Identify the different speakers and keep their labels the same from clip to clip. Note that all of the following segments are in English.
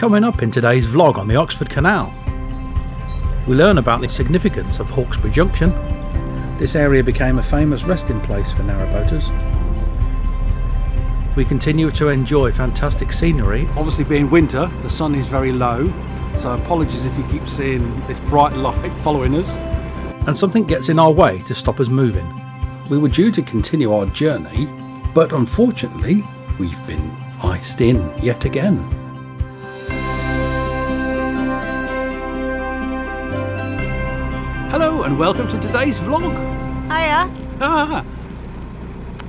Speaker 1: Coming up in today's vlog on the Oxford Canal, we learn about the significance of Hawksbury Junction. This area became a famous resting place for narrowboaters. We continue to enjoy fantastic scenery.
Speaker 2: Obviously being winter, the sun is very low, so apologies if you keep seeing this bright light following us.
Speaker 1: And something gets in our way to stop us moving. We were due to continue our journey, but unfortunately we've been iced in yet again. Hello and welcome to today's vlog.
Speaker 3: Hiya.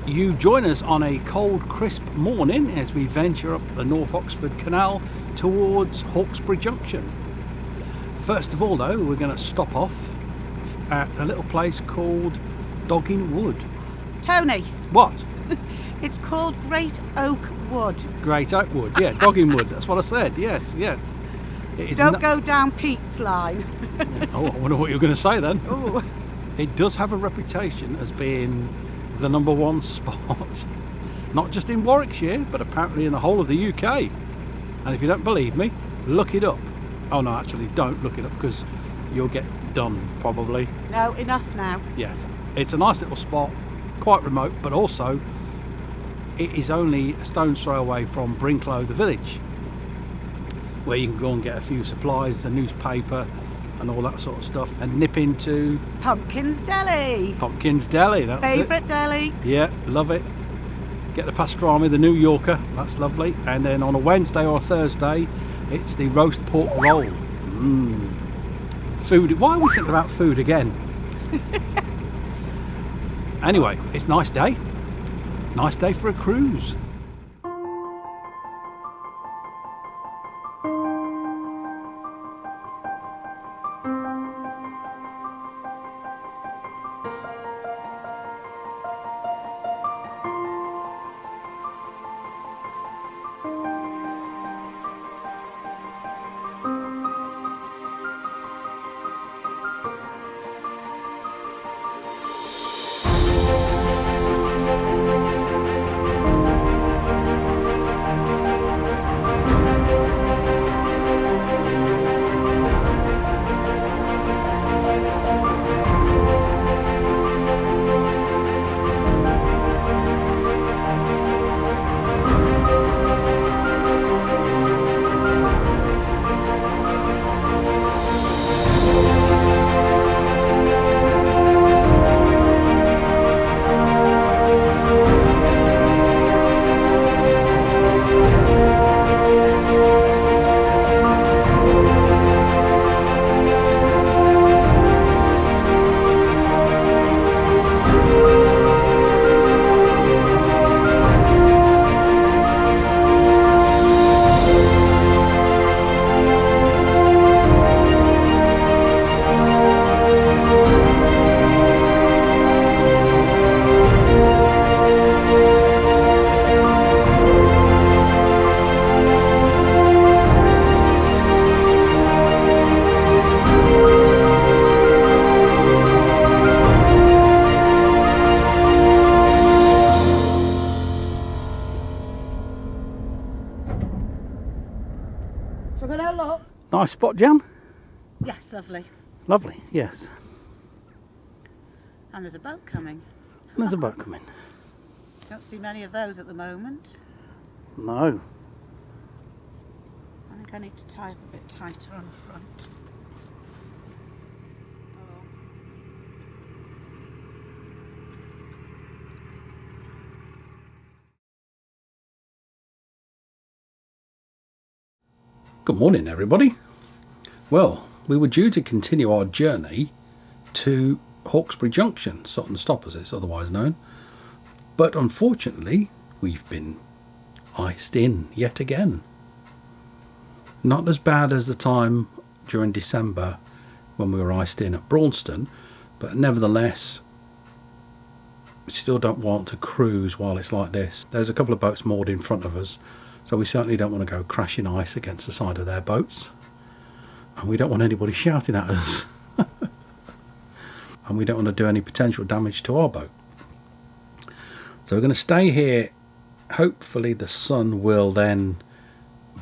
Speaker 1: You join us on a cold, crisp morning as we venture up the North Oxford Canal towards Hawksbury Junction. First of all though, we're going to stop off at a little place called Wood.
Speaker 3: Tony.
Speaker 1: What?
Speaker 3: It's called Great Oakwood.
Speaker 1: Great Oakwood, yeah, Wood. That's what I said, yes.
Speaker 3: Don't go down Pete's line.
Speaker 1: Oh, I wonder what you're going to say then.
Speaker 3: Ooh.
Speaker 1: It does have a reputation as being the #1 spot, not just in Warwickshire, but apparently in the whole of the UK. And if you don't believe me, look it up. Oh no, actually don't look it up because you'll get done probably.
Speaker 3: No, enough now.
Speaker 1: Yes, it's a nice little spot, quite remote, but also it is only a stone's throw away from Brinklow, the village, where you can go and get a few supplies, the newspaper and all that sort of stuff, and nip into
Speaker 3: Pumpkin's Deli.
Speaker 1: Pumpkin's Deli, that's
Speaker 3: Favourite deli.
Speaker 1: Yeah, love it. Get the pastrami, the New Yorker, that's lovely. And then on a Wednesday or a Thursday, it's the roast pork roll. Food, why are we thinking about food again? Anyway, it's a nice day. Nice day for a cruise. Nice spot, Jan?
Speaker 3: Yes, lovely.
Speaker 1: Lovely, yes.
Speaker 3: And there's a boat coming.
Speaker 1: And there's a boat coming.
Speaker 3: Don't see many of those at the moment.
Speaker 1: No.
Speaker 3: I think I need to tie up a bit tighter on the front.
Speaker 1: Good morning, everybody. Well, we were due to continue our journey to Hawksbury Junction, Sutton Stop as it's otherwise known, but unfortunately we've been iced in yet again. Not as bad as the time during December when we were iced in at Braunston, but nevertheless we still don't want to cruise while it's like this. There's a couple of boats moored in front of us, so we certainly don't want to go crashing ice against the side of their boats, and we don't want anybody shouting at us. And we don't want to do any potential damage to our boat. So we're going to stay here. Hopefully the sun will then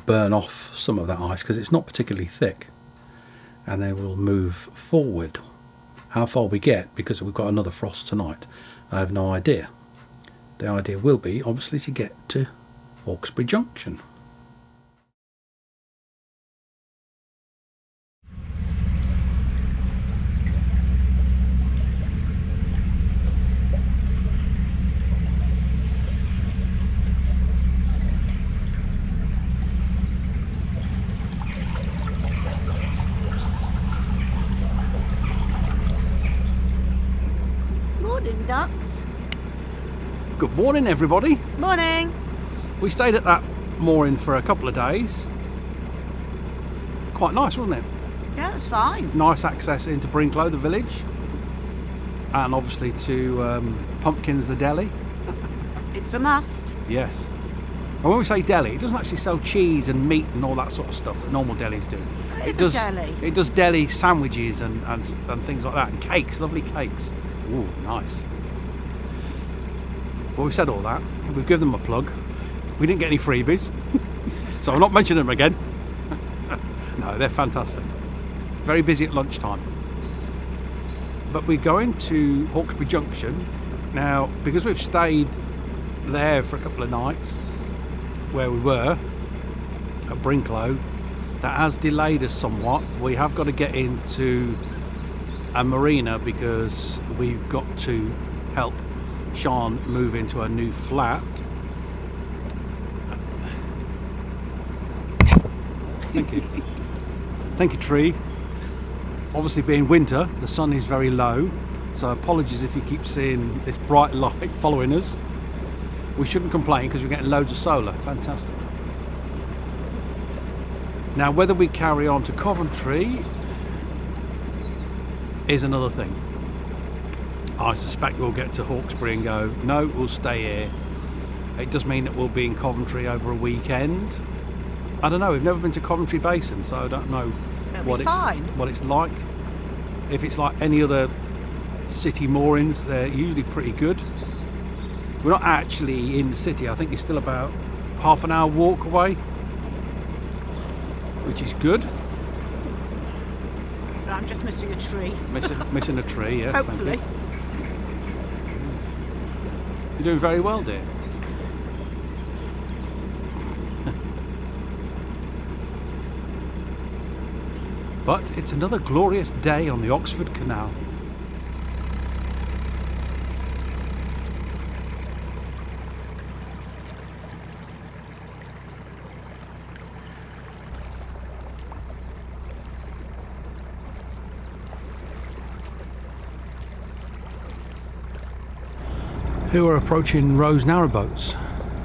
Speaker 1: burn off some of that ice because it's not particularly thick, and then we'll move forward. How far we get, because we've got another frost tonight, I have no idea. The idea will be obviously to get to Hawksbury Junction.
Speaker 3: Morning, ducks.
Speaker 2: Good morning, everybody.
Speaker 3: Morning.
Speaker 2: We stayed at that mooring for a couple of days. Quite nice, wasn't it?
Speaker 3: Yeah, it's fine.
Speaker 2: Nice access into Brinklow, the village, and obviously to Pumpkins, the deli.
Speaker 3: It's a must.
Speaker 2: Yes. And when we say deli, it doesn't actually sell cheese and meat and all that sort of stuff that normal delis do.
Speaker 3: It's
Speaker 2: does,
Speaker 3: a deli.
Speaker 2: It does deli sandwiches and things like that, and cakes, lovely cakes. Ooh, nice. Well, we've said all that. We've given them a plug. We didn't get any freebies, so I'm not mentioning them again. No, they're fantastic. Very busy at lunchtime. But we're going to Hawksbury Junction now because we've stayed there for a couple of nights where we were at Brinklow. That has delayed us somewhat. We have got to get into a marina because we've got to help Sean move into a new flat. Thank you. Thank you, tree. Obviously being winter, the sun is very low, so apologies if you keep seeing this bright light following us. We shouldn't complain because we're getting loads of solar. Fantastic. Now whether we carry on to Coventry is another thing. I suspect we'll get to Hawksbury and go, no, we'll stay here. It does mean that we'll be in Coventry over a weekend. I don't know, we've never been to Coventry Basin, so I don't know what it's like. If it's like any other city moorings, they're usually pretty good. We're not actually in the city. I think it's still about half an hour walk away, which is good.
Speaker 3: I'm just missing a tree.
Speaker 2: Missing a tree, yes.
Speaker 3: Hopefully.
Speaker 2: Thank you. You're doing very well, dear. But it's another glorious day on the Oxford Canal. Here we're approaching Rose Narrowboats.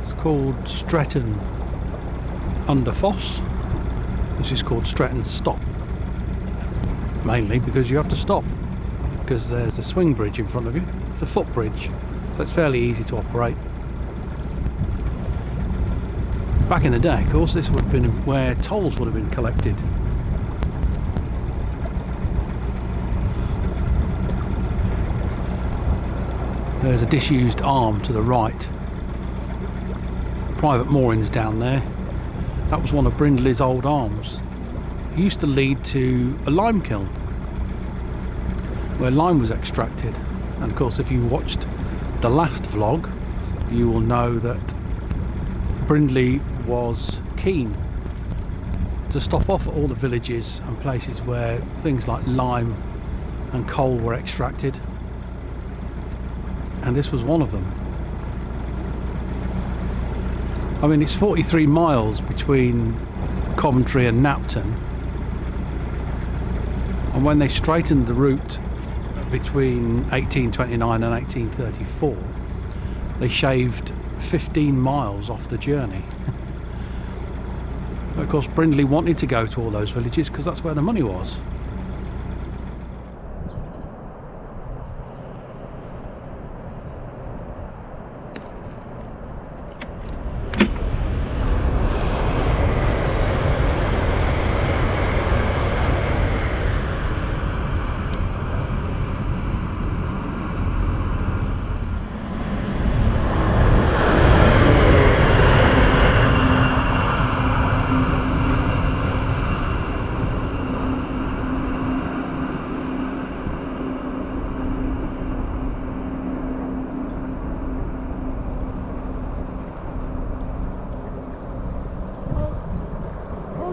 Speaker 2: It's called Stretton under Foss. This is called Stretton Stop. Mainly because you have to stop because there's a swing bridge in front of you. It's a footbridge, so it's fairly easy to operate. Back in the day, of course, this would have been where tolls would have been collected. There's a disused arm to the right. Private moorings down there. That was one of Brindley's old arms. It used to lead to a lime kiln where lime was extracted. And of course, if you watched the last vlog, you will know that Brindley was keen to stop off at all the villages and places where things like lime and coal were extracted. And this was one of them. I mean, it's 43 miles between Coventry and Knapton, and when they straightened the route between 1829 and 1834, they shaved 15 miles off the journey. Of course, Brindley wanted to go to all those villages because that's where the money was.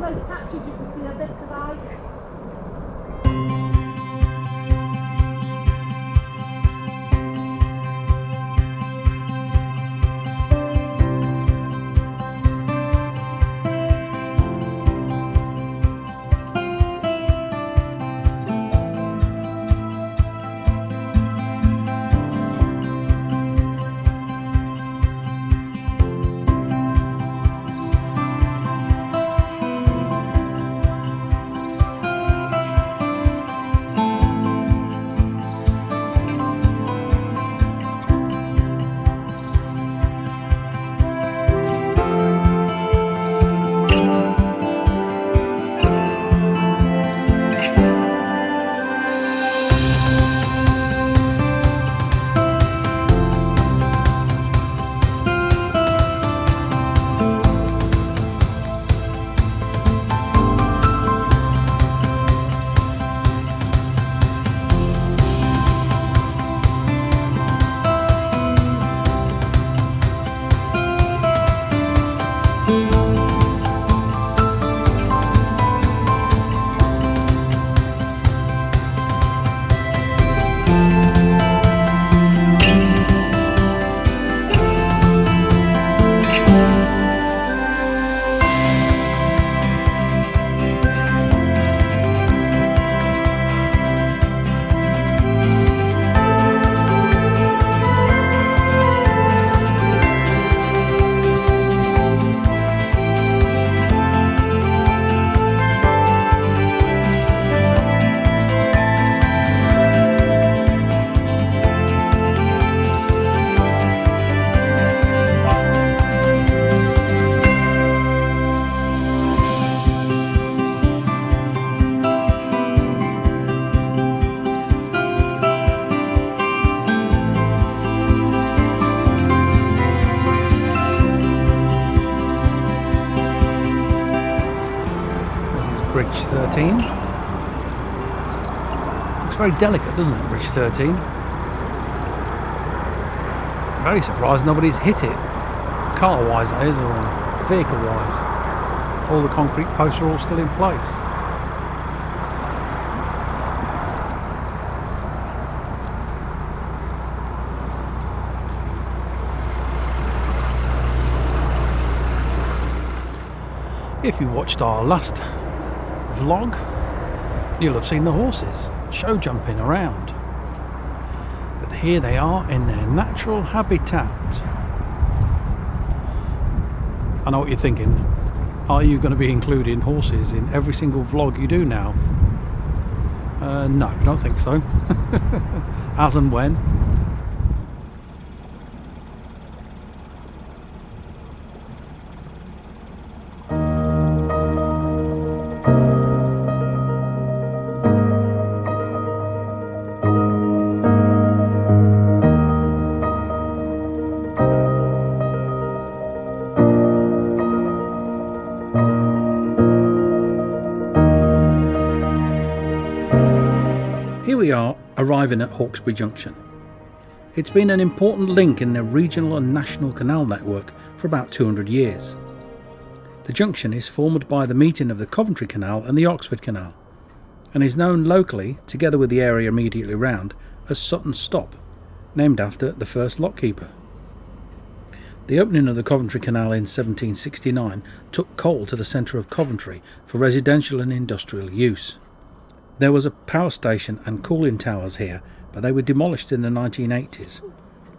Speaker 3: those patches you can see are bits of ice.
Speaker 2: Bridge 13. Looks very delicate, doesn't it, Bridge 13? Very surprised nobody's hit it, car-wise that is, or vehicle-wise. All the concrete posts are all still in place. If you watched our last vlog, you'll have seen the horses show jumping around, but here they are in their natural habitat. I know what you're thinking, are you going to be including horses in every single vlog you do now? No, I don't think so. As and when.
Speaker 1: Here we are, arriving at Hawksbury Junction. It's been an important link in the regional and national canal network for about 200 years. The junction is formed by the meeting of the Coventry Canal and the Oxford Canal, and is known locally, together with the area immediately round, as Sutton's Stop, named after the first lockkeeper. The opening of the Coventry Canal in 1769 took coal to the centre of Coventry for residential and industrial use. There was a power station and cooling towers here, but they were demolished in the 1980s.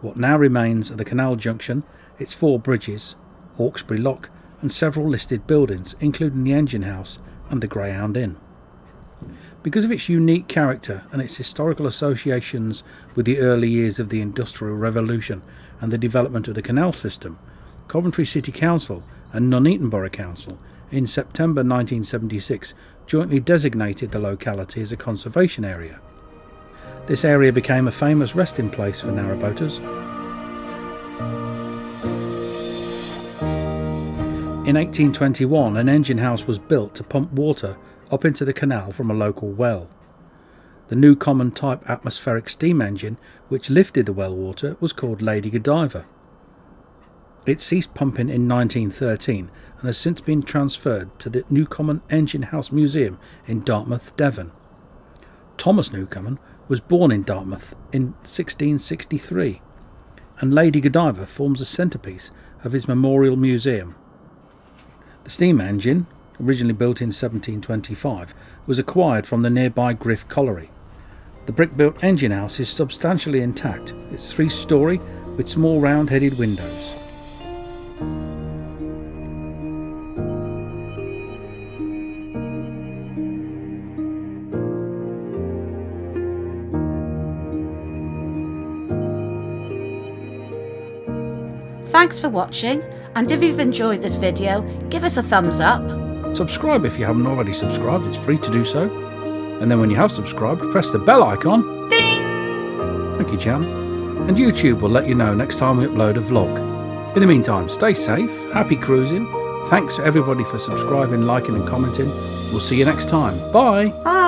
Speaker 1: What now remains are the canal junction, its 4 bridges, Hawksbury Lock, and several listed buildings, including the engine house and the Greyhound Inn. Because of its unique character and its historical associations with the early years of the Industrial Revolution and the development of the canal system, Coventry City Council and Nuneaton Borough Council in September 1976 jointly designated the locality as a conservation area. This area became a famous resting place for narrowboaters. In 1821, an engine house was built to pump water up into the canal from a local well. The new common type atmospheric steam engine, which lifted the well water, was called Lady Godiva. It ceased pumping in 1913, and has since been transferred to the Newcomen Engine House Museum in Dartmouth, Devon. Thomas Newcomen was born in Dartmouth in 1663, and Lady Godiva forms the centrepiece of his memorial museum. The steam engine, originally built in 1725, was acquired from the nearby Griff Colliery. The brick-built engine house is substantially intact. It's 3-storey with small round-headed windows.
Speaker 4: Thanks for watching, and if you've enjoyed this video, give us a thumbs up.
Speaker 1: Subscribe if you haven't already subscribed, it's free to do so. And then when you have subscribed, press the bell icon. Ding! Thank you, Jan. And YouTube will let you know next time we upload a vlog. In the meantime, stay safe, happy cruising. Thanks to everybody for subscribing, liking and commenting. We'll see you next time. Bye!
Speaker 4: Bye!